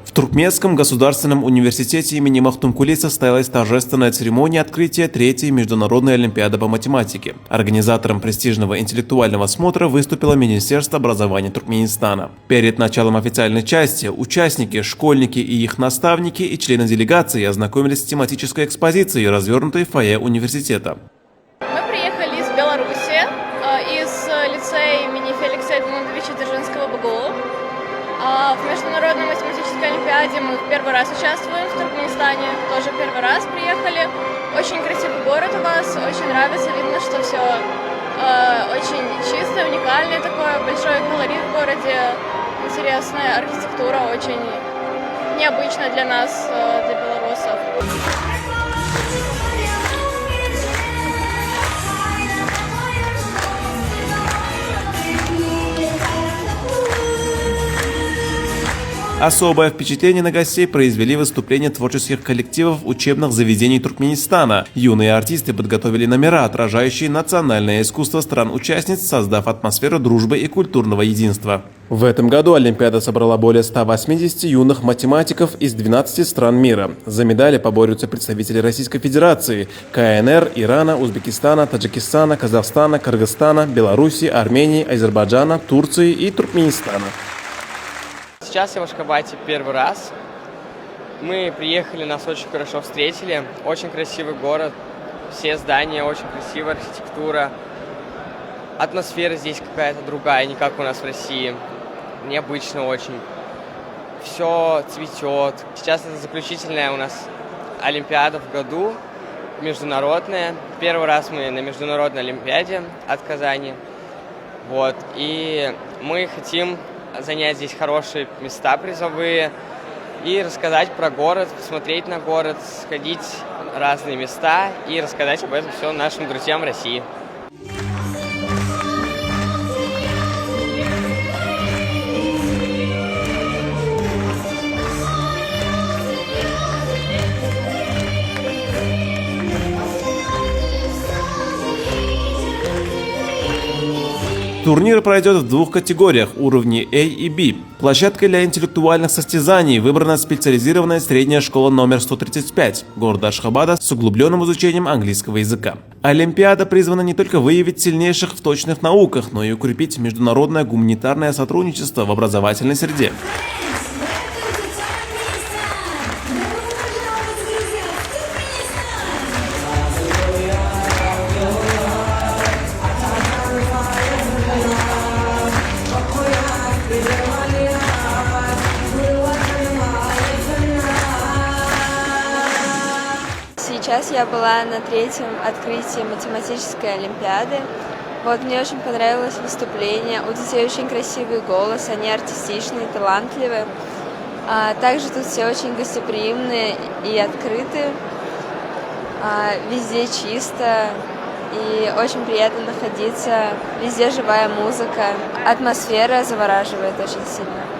В Туркменском государственном университете имени Махтумкули состоялась торжественная церемония открытия третьей международной олимпиады по математике. Организатором престижного интеллектуального смотра выступило Министерство образования Туркменистана. Перед началом официальной части участники, школьники и их наставники и члены делегации ознакомились с тематической экспозицией, развернутой в фойе университета. Мы приехали из Беларуси, из лицея имени Феликса Эдмундовича Дзержинского-Багулу. В Международной математической олимпиаде мы в первый раз участвуем в Туркменистане, тоже первый раз приехали. Очень красивый город у вас, очень нравится, видно, что все очень чистое, уникальное такое, большой колорит в городе, интересная архитектура, очень необычная для нас, для белорусов. Особое впечатление на гостей произвели выступления творческих коллективов учебных заведений Туркменистана. Юные артисты подготовили номера, отражающие национальное искусство стран-участниц, создав атмосферу дружбы и культурного единства. В этом году Олимпиада собрала более 180 юных математиков из 12 стран мира. За медали поборются представители Российской Федерации, КНР, Ирана, Узбекистана, Таджикистана, Казахстана, Кыргызстана, Беларуси, Армении, Азербайджана, Турции и Туркменистана. Сейчас я в Ашхабаде первый раз. Мы приехали, нас очень хорошо встретили. Очень красивый город, все здания, очень красивая архитектура. Атмосфера здесь какая-то другая, не как у нас в России. Необычно очень. Все цветет. Сейчас это заключительная у нас Олимпиада в году, международная. Первый раз мы на международной Олимпиаде от Казани. Вот. И мы хотим занять здесь хорошие места призовые и рассказать про город, посмотреть на город, сходить в разные места и рассказать об этом все нашим друзьям в России. Турнир пройдет в двух категориях – уровни A и B. Площадкой для интеллектуальных состязаний выбрана специализированная средняя школа номер 135 города Ашхабада с углубленным изучением английского языка. Олимпиада призвана не только выявить сильнейших в точных науках, но и укрепить международное гуманитарное сотрудничество в образовательной среде. Сейчас я была на третьем открытии математической олимпиады. Вот, мне очень понравилось выступление. У детей очень красивый голос, они артистичные, талантливые. Также тут все очень гостеприимные и открыты. Везде чисто и очень приятно находиться. Везде живая музыка. Атмосфера завораживает очень сильно.